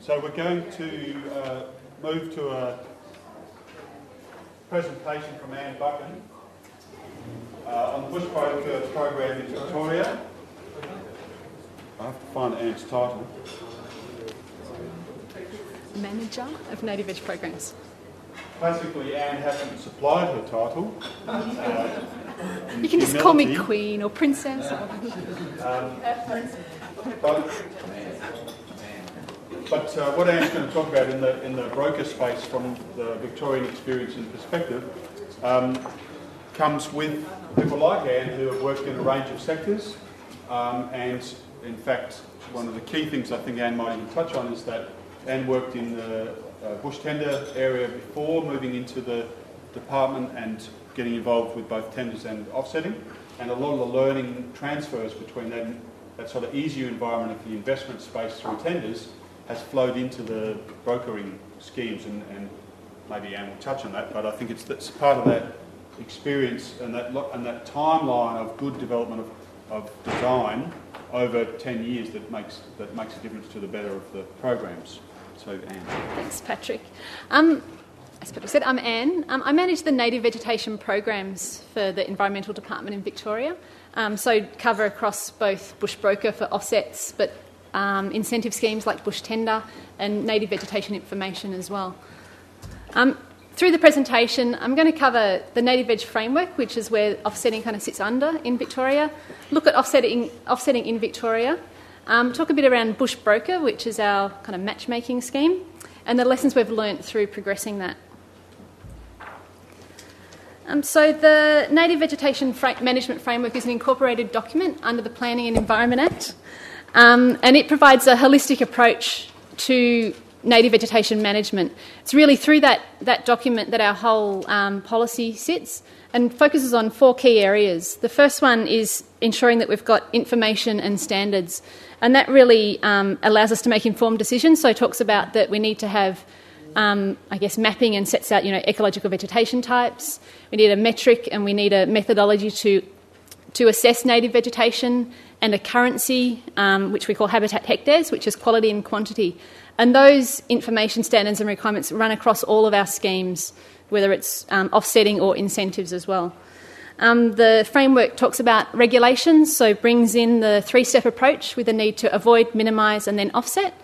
So we're going to move to a presentation from Anne Buchan on the BushBroker program in Victoria. I have to find Anne's title. Manager of Native Veg Programs. Basically, Anne hasn't supplied her title. You can just call me Queen or Princess. But what Anne's going to talk about in the broker space from the Victorian experience and perspective comes with people like Anne who have worked in a range of sectors. And in fact, one of the key things I think Anne might even touch on is that Anne worked in the bush tender area before moving into the department and getting involved with both tenders and offsetting. And a lot of the learning transfers between that sort of easier environment of the investment space through tenders has flowed into the brokering schemes, and maybe Anne will touch on that, but I think it's part of that experience and that timeline of good development of design over 10 years that makes a difference to the better of the programs. So, Anne. Thanks, Patrick. As Patrick said, I'm Anne. I manage the Native Vegetation programs for the Environmental Department in Victoria. So cover across both BushBroker for offsets, but incentive schemes like bush tender and native vegetation information as well. Through the presentation, I'm going to cover the Native Veg Framework, which is where offsetting kind of sits under in Victoria, look at offsetting in Victoria, talk a bit around BushBroker, which is our kind of matchmaking scheme, and the lessons we've learnt through progressing that. So the Native Vegetation Management Framework is an incorporated document under the Planning and Environment Act, and it provides a holistic approach to native vegetation management. It's really through that document that our whole policy sits and focuses on 4 key areas. The first one is ensuring that we've got information and standards, and that really allows us to make informed decisions. So it talks about that we need to have mapping, and sets out, ecological vegetation types. We need a metric and we need a methodology to assess native vegetation, and a currency, which we call habitat hectares, which is quality and quantity. And those information standards and requirements run across all of our schemes, whether it's offsetting or incentives as well. The framework talks about regulations, so brings in the 3-step approach with the need to avoid, minimise and then offset,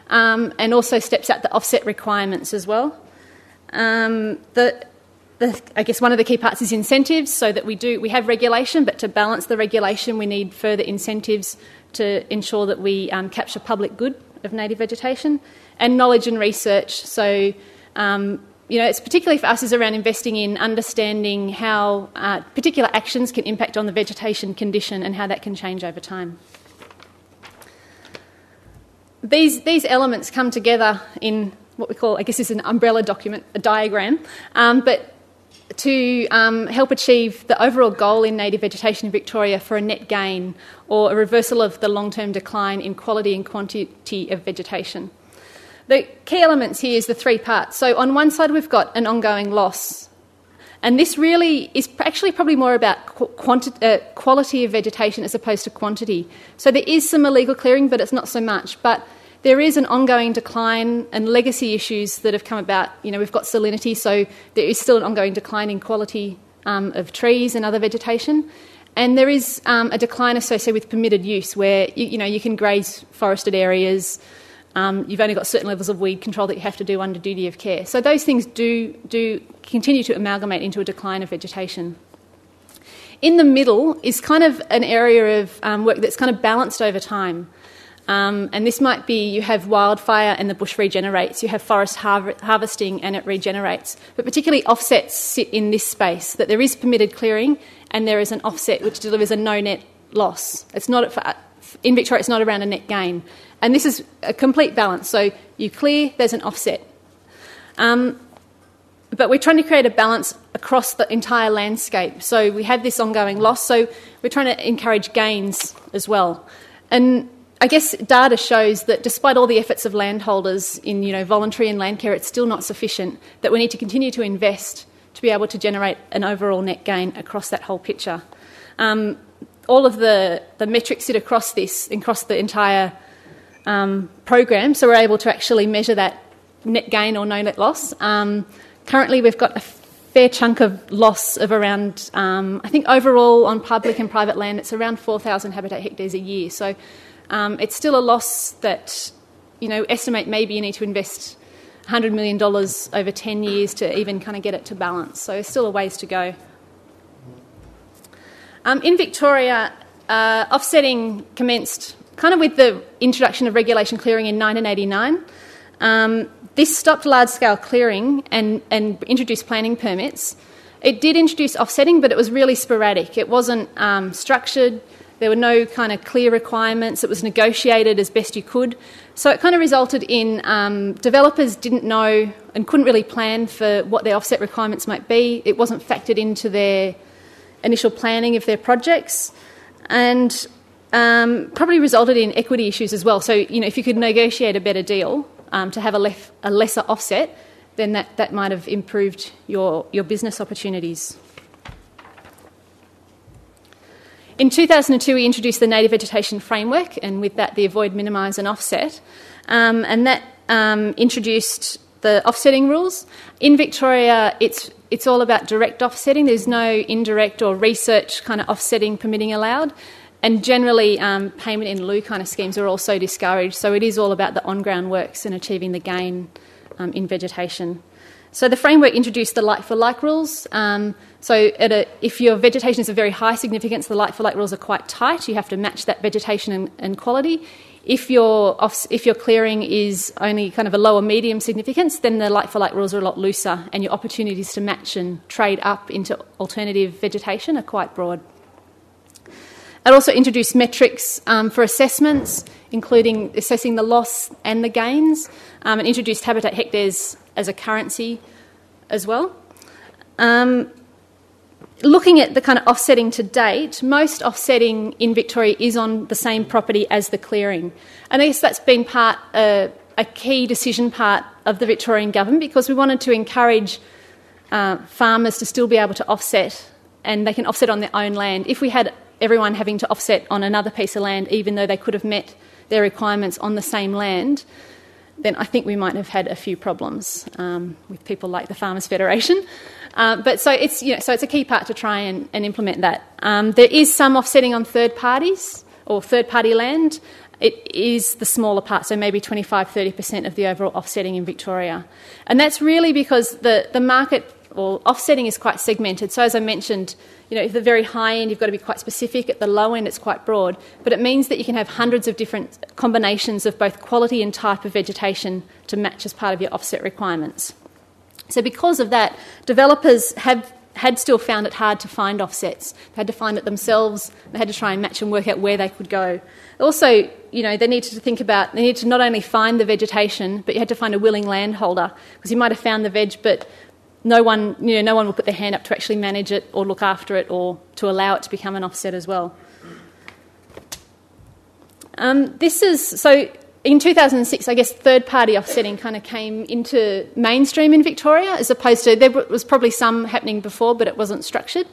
and also steps out the offset requirements as well. I guess one of the key parts is incentives, so that we have regulation, but to balance the regulation we need further incentives to ensure that we capture public good of native vegetation, and knowledge and research. So it's particularly for us is around investing in understanding how particular actions can impact on the vegetation condition and how that can change over time. These elements come together in what we call, I guess, is an umbrella document, a diagram, but to help achieve the overall goal in native vegetation in Victoria for a net gain, or a reversal of the long-term decline in quality and quantity of vegetation. The key elements here is the 3 parts. So on one side we've got an ongoing loss, and this really is actually probably more about quality of vegetation as opposed to quantity. So there is some illegal clearing, but it's not so much. But there is an ongoing decline and legacy issues that have come about. We've got salinity, so there is still an ongoing decline in quality of trees and other vegetation. And there is a decline associated with permitted use, where you can graze forested areas. You've only got certain levels of weed control that you have to do under duty of care. So those things do continue to amalgamate into a decline of vegetation. In the middle is kind of an area of work that's kind of balanced over time. And this might be, you have wildfire and the bush regenerates, you have forest harvesting and it regenerates. But particularly offsets sit in this space, that there is permitted clearing and there is an offset which delivers a no net loss. In Victoria it's not around a net gain. And this is a complete balance. So you clear, there's an offset. But we're trying to create a balance across the entire landscape. So we have this ongoing loss, so we're trying to encourage gains as well. And I guess data shows that despite all the efforts of landholders in voluntary and land care, it's still not sufficient, that we need to continue to invest to be able to generate an overall net gain across that whole picture. All of the metrics sit across the entire program, so we're able to actually measure that net gain or no net loss. Currently, we've got a fair chunk of loss of around, I think overall on public and private land, it's around 4,000 habitat hectares a year. So it's still a loss that, estimate maybe you need to invest $100 million over 10 years to even kind of get it to balance. So still a ways to go. In Victoria, offsetting commenced kind of with the introduction of regulation clearing in 1989. This stopped large-scale clearing and introduced planning permits. It did introduce offsetting, but it was really sporadic. It wasn't structured. There were no kind of clear requirements. It was negotiated as best you could. So it kind of resulted in developers didn't know and couldn't really plan for what their offset requirements might be. It wasn't factored into their initial planning of their projects, and probably resulted in equity issues as well. So, if you could negotiate a better deal to have a lesser offset, then that might have improved your business opportunities. In 2002, we introduced the Native Vegetation Framework, and with that, the avoid, minimise and offset. And that introduced the offsetting rules. In Victoria, it's all about direct offsetting. There's no indirect or research kind of offsetting permitting allowed. And generally, payment in lieu kind of schemes are also discouraged. So it is all about the on-ground works and achieving the gain in vegetation. So the framework introduced the like-for-like rules. If your vegetation is of very high significance, the like-for-like rules are quite tight. You have to match that vegetation and quality. If your clearing is only kind of a lower medium significance, then the like-for-like rules are a lot looser, and your opportunities to match and trade up into alternative vegetation are quite broad. It also introduced metrics for assessments, including assessing the loss and the gains, and introduced habitat hectares as a currency as well. Looking at the kind of offsetting to date, most offsetting in Victoria is on the same property as the clearing. And I guess that's been a key decision part of the Victorian government, because we wanted to encourage farmers to still be able to offset, and they can offset on their own land. If we had everyone having to offset on another piece of land, even though they could have met their requirements on the same land, then I think we might have had a few problems with people like the Farmers Federation. So it's a key part to try and implement that. There is some offsetting on third parties or third-party land. It is the smaller part, so maybe 25-30% of the overall offsetting in Victoria. And that's really because the market or offsetting is quite segmented. So as I mentioned, at the very high end, you've got to be quite specific. At the low end, it's quite broad. But it means that you can have hundreds of different combinations of both quality and type of vegetation to match as part of your offset requirements. So because of that, developers had still found it hard to find offsets. They had to find it themselves. They had to try and match and work out where they could go. Also, they needed to not only find the vegetation, but you had to find a willing landholder, because you might have found the veg, but no one will put their hand up to actually manage it or look after it or to allow it to become an offset as well. In 2006, I guess third-party offsetting kind of came into mainstream in Victoria, as opposed to, there was probably some happening before, but it wasn't structured.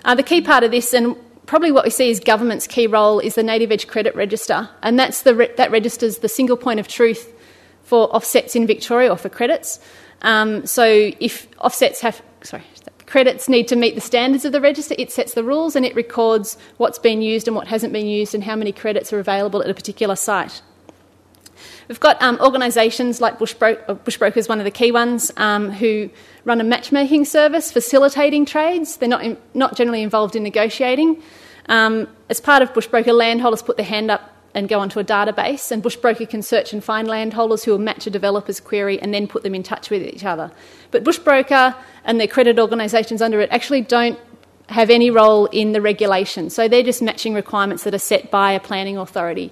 The key part of this, and probably what we see as government's key role, is the Native Veg Credit Register, and that registers the single point of truth for offsets in Victoria, or for credits. So if credits need to meet the standards of the register, it sets the rules and it records what's been used and what hasn't been used and how many credits are available at a particular site. We've got organisations like BushBroker is one of the key ones, who run a matchmaking service facilitating trades. They're not generally involved in negotiating. As part of BushBroker, landholders put their hand up and go onto a database, and BushBroker can search and find landholders who will match a developer's query and then put them in touch with each other. But BushBroker and their credit organisations under it actually don't have any role in the regulation, so they're just matching requirements that are set by a planning authority.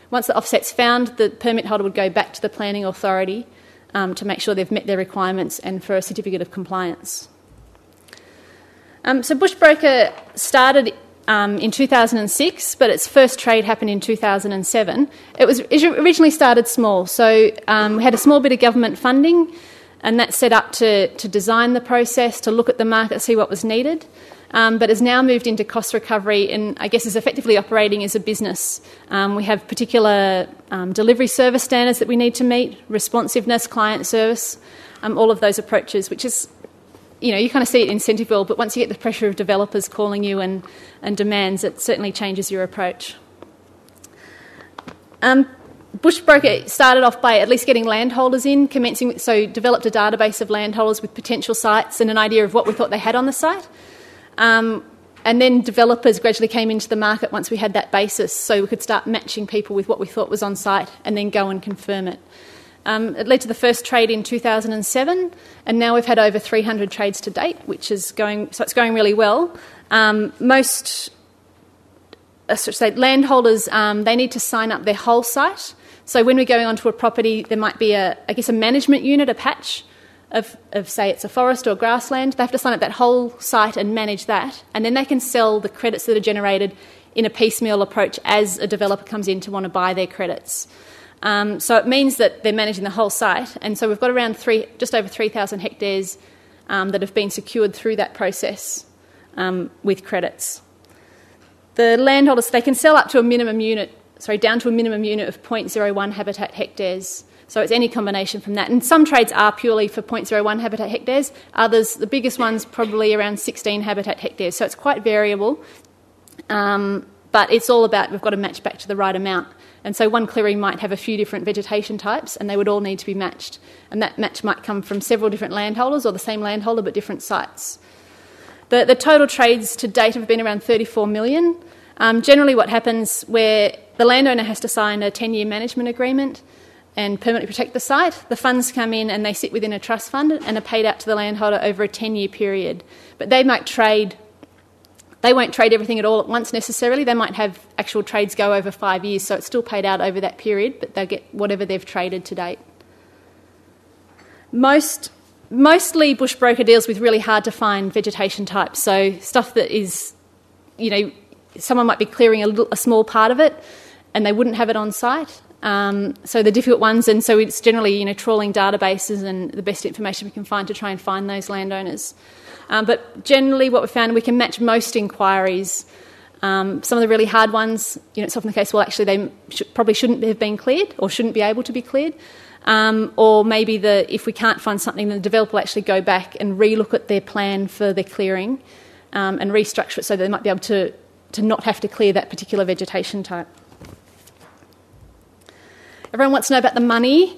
Once the offset's found, the permit holder would go back to the planning authority to make sure they've met their requirements and for a certificate of compliance. So BushBroker started in 2006, but its first trade happened in 2007. It originally started small, so we had a small bit of government funding, and that set up to design the process, to look at the market, see what was needed. but has now moved into cost recovery and I guess is effectively operating as a business. We have particular delivery service standards that we need to meet, responsiveness, client service, all of those approaches, which is, you kind of see it in Centreville, but once you get the pressure of developers calling you and demands, it certainly changes your approach. BushBroker started off by at least getting landholders in, so developed a database of landholders with potential sites and an idea of what we thought they had on the site. And then developers gradually came into the market once we had that basis, so we could start matching people with what we thought was on site and then go and confirm it. It led to the first trade in 2007, and now we've had over 300 trades to date, which is it's going really well. Landholders, they need to sign up their whole site. So when we're going onto a property, there might be a management unit, a patch of say it's a forest or grassland. They have to sign up that whole site and manage that, and then they can sell the credits that are generated in a piecemeal approach as a developer comes in to want to buy their credits. So it means that they're managing the whole site, and so we've got around just over 3,000 hectares that have been secured through that process with credits. The landholders, they can sell up to down to a minimum unit of 0.01 habitat hectares. So it's any combination from that. And some trades are purely for 0.01 habitat hectares. Others, the biggest one's probably around 16 habitat hectares. So it's quite variable. But it's all about, we've got to match back to the right amount. And so one clearing might have a few different vegetation types, and they would all need to be matched. And that match might come from several different landholders or the same landholder but different sites. The total trades to date have been around 34 million. Generally what happens where the landowner has to sign a 10-year management agreement and permanently protect the site, the funds come in and they sit within a trust fund and are paid out to the landholder over a 10-year period. But they won't trade everything at all at once necessarily. They might have actual trades go over 5 years, so it's still paid out over that period, but they'll get whatever they've traded to date. Mostly BushBroker deals with really hard to find vegetation types, so stuff that is, someone might be clearing a small part of it and they wouldn't have it on site. So the difficult ones, and so it's generally, trawling databases and the best information we can find to try and find those landowners. But generally what we found, we can match most inquiries. Some of the really hard ones, it's often the case, well, actually they probably shouldn't have been cleared or shouldn't be able to be cleared. Or maybe if we can't find something, then the developer will actually go back and relook at their plan for their clearing and restructure it so that they might be able to not have to clear that particular vegetation type. Everyone wants to know about the money.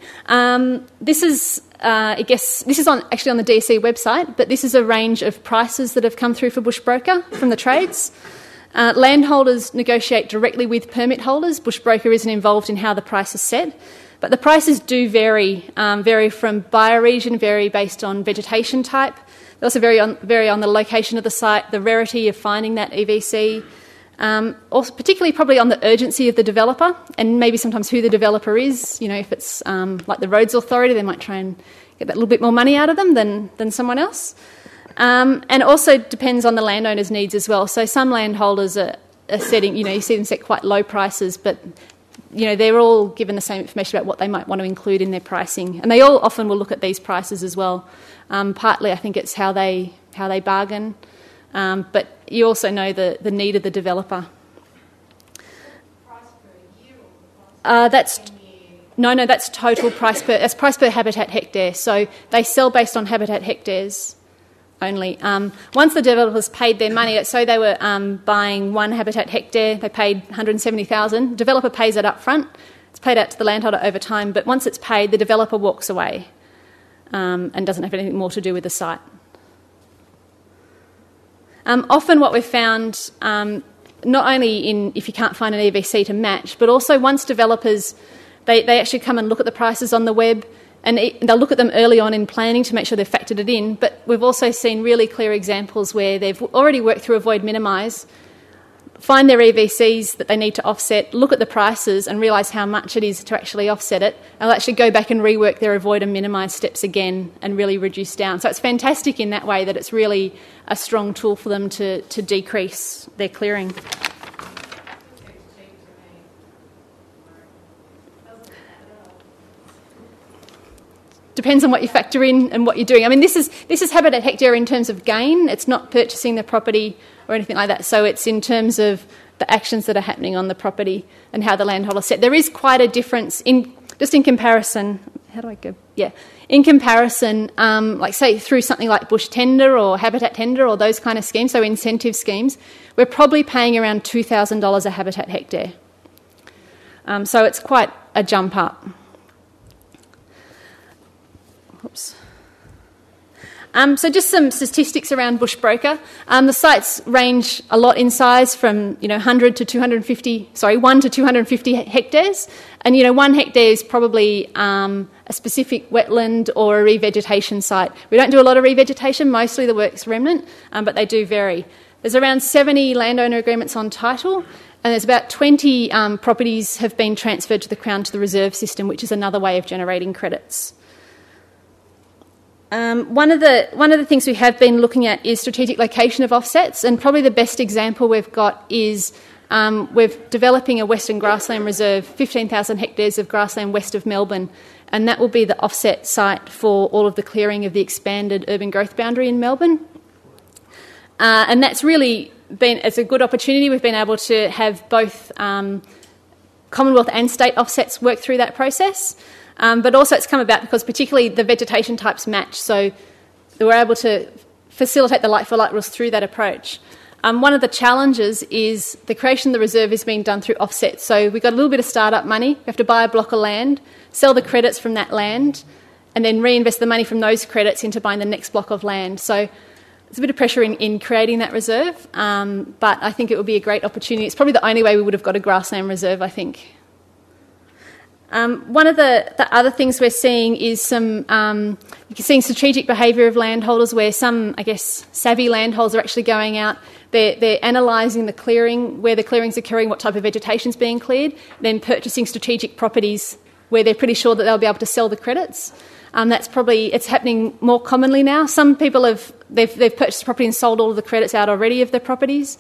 This is on the DSC website, but this is a range of prices that have come through for BushBroker from the trades. Landholders negotiate directly with permit holders. BushBroker isn't involved in how the price is set, but the prices do vary from bioregion, vary based on vegetation type. They also vary on the location of the site, the rarity of finding that EVC, also particularly probably on the urgency of the developer and maybe sometimes who the developer is. If it's like the Roads Authority, they might try and get that little bit more money out of them than someone else. And also depends on the landowner's needs as well. So some landholders are setting, you see them set quite low prices, but they're all given the same information about what they might want to include in their pricing. And they all often will look at these prices as well. Partly I think it's how they bargain. But you also know the need of the developer. Price per year or that's total price that's price per habitat hectare. So they sell based on habitat hectares only. Once the developers paid their money, so they were buying one habitat hectare, they paid $170,000. Developer pays it up front. It's paid out to the landholder over time, but once it's paid, the developer walks away and doesn't have anything more to do with the site. Often what we've found, not only if you can't find an EVC to match, but also once developers, they actually come and look at the prices on the web, and they'll look at them early on in planning to make sure they've factored it in. But we've also seen really clear examples where they've already worked through avoid minimise, find their EVCs that they need to offset, look at the prices and realise how much it is to actually offset it, and they'll actually go back and rework their avoid and minimise steps again and really reduce down. So it's fantastic in that way that it's really a strong tool for them to decrease their clearing. depends on what you factor in and what you're doing. I mean, this is habitat hectare in terms of gain. It's not purchasing the property or anything like that. So it's in terms of the actions that are happening on the property and how the landholder set. There is quite a difference in comparison. How do I go? Yeah. In comparison, like say through something like bush tender or habitat tender or those kind of schemes, so incentive schemes, we're probably paying around $2,000 a habitat hectare. So it's quite a jump up. Oops. So just some statistics around BushBroker. The sites range a lot in size from 100 to 250. 1 to 250 hectares, and 1 hectare is probably a specific wetland or a revegetation site. We don't do a lot of revegetation. Mostly the work's remnant, but they do vary. There's around 70 landowner agreements on title, and there's about 20 properties have been transferred to the Crown to the reserve system, which is another way of generating credits. One of the things we have been looking at is strategic location of offsets, and probably the best example we've got is we're developing a Western Grassland Reserve, 15,000 hectares of grassland west of Melbourne, and that will be the offset site for all of the clearing of the expanded urban growth boundary in Melbourne. And that's really it's a good opportunity. We've been able to have both Commonwealth and state offsets work through that process. But also it's come about because particularly the vegetation types match, so we're able to facilitate the like-for-like rules through that approach. One of the challenges is the creation of the reserve is being done through offsets. So we've got a little bit of start-up money. We have to buy a block of land, sell the credits from that land, and then reinvest the money from those credits into buying the next block of land. So there's a bit of pressure in creating that reserve, but I think it would be a great opportunity. It's probably the only way we would have got a grassland reserve, I think. One of the other things we're seeing is you're seeing strategic behaviour of landholders where some, I guess, savvy landholders are actually going out, they're analysing the clearing, where the clearing's occurring, what type of vegetation's being cleared, then purchasing strategic properties where they're pretty sure that they'll be able to sell the credits. It's happening more commonly now. Some people they've purchased property and sold all of the credits out already of their properties,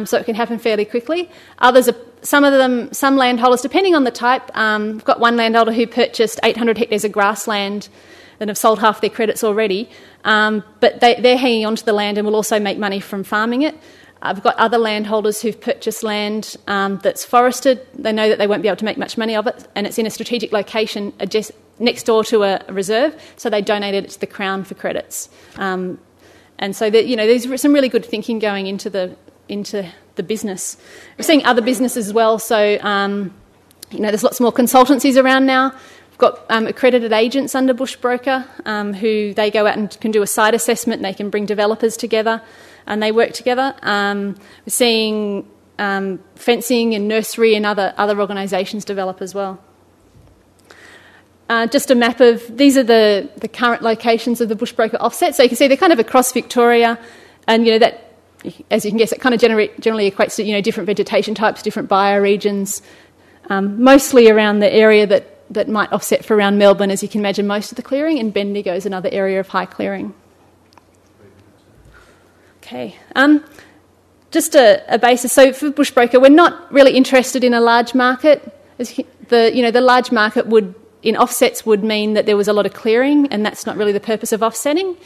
so it can happen fairly quickly. Some landholders, depending on the type, we've got one landholder who purchased 800 hectares of grassland and have sold half their credits already, but they're hanging on to the land and will also make money from farming it. I've got other landholders who've purchased land that's forested. They know that they won't be able to make much money of it, and it's in a strategic location next door to a reserve, so they donated it to the Crown for credits. And so there's some really good thinking going into the business. We're seeing other businesses as well, so there's lots more consultancies around now. We've got accredited agents under BushBroker who they go out and can do a site assessment, and they can bring developers together and they work together. We're seeing fencing and nursery and other organisations develop as well. Just a map these are the current locations of the BushBroker offsets. So you can see they're kind of across Victoria, and that, as you can guess, it kind of generally equates to different vegetation types, different bioregions, mostly around the area that might offset for around Melbourne, as you can imagine, most of the clearing, and Bendigo is another area of high clearing. Okay, just a basis. So for BushBroker, we're not really interested in a large market. The large market in offsets would mean that there was a lot of clearing, and that's not really the purpose of offsetting.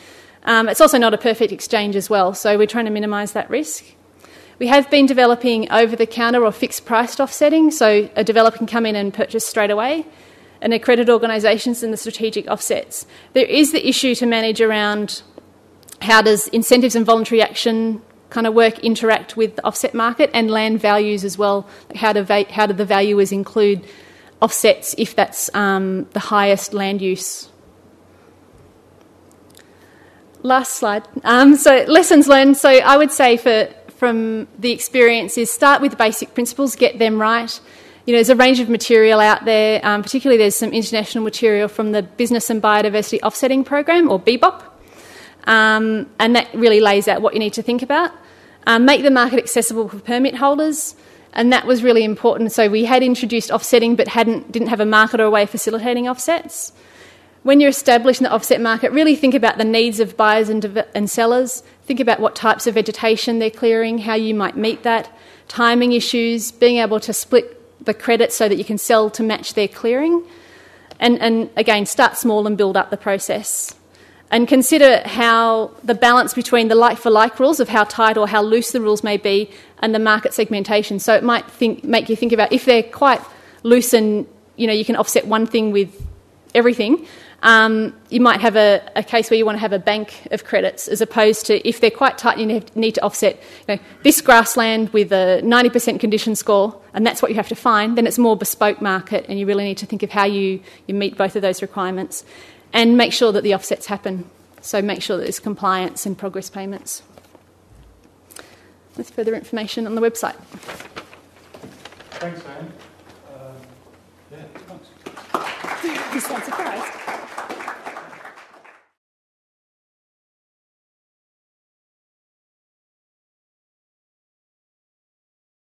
It's also not a perfect exchange as well, so we're trying to minimise that risk. We have been developing over-the-counter or fixed-priced offsetting, so a developer can come in and purchase straight away, and accredited organisations and the strategic offsets. There is the issue to manage around how does incentives and voluntary action kind of interact with the offset market, and land values as well. How do the valuers include offsets if that's the highest land use? Last slide. So lessons learned. So I would say from the experience is start with the basic principles, get them right. There's a range of material out there, particularly there's some international material from the Business and Biodiversity Offsetting Program, or BBOP, and that really lays out what you need to think about. Make the market accessible for permit holders, and that was really important. So we had introduced offsetting but didn't have a market or a way of facilitating offsets. When you're establishing the offset market, really think about the needs of buyers and sellers. Think about what types of vegetation they're clearing, how you might meet that, timing issues, being able to split the credit so that you can sell to match their clearing. And again, start small and build up the process. And consider how the balance between the like-for-like rules of how tight or how loose the rules may be and the market segmentation. So it might make you think about if they're quite loose and you can offset one thing with everything. You might have a case where you want to have a bank of credits, as opposed to if they're quite tight, you need to offset this grassland with a 90% condition score, and that's what you have to find. Then it's more bespoke market, and you really need to think of how you meet both of those requirements. And make sure that the offsets happen. So make sure that there's compliance and progress payments. There's further information on the website. Thanks, Anne. Yeah, thanks. Is that surprised?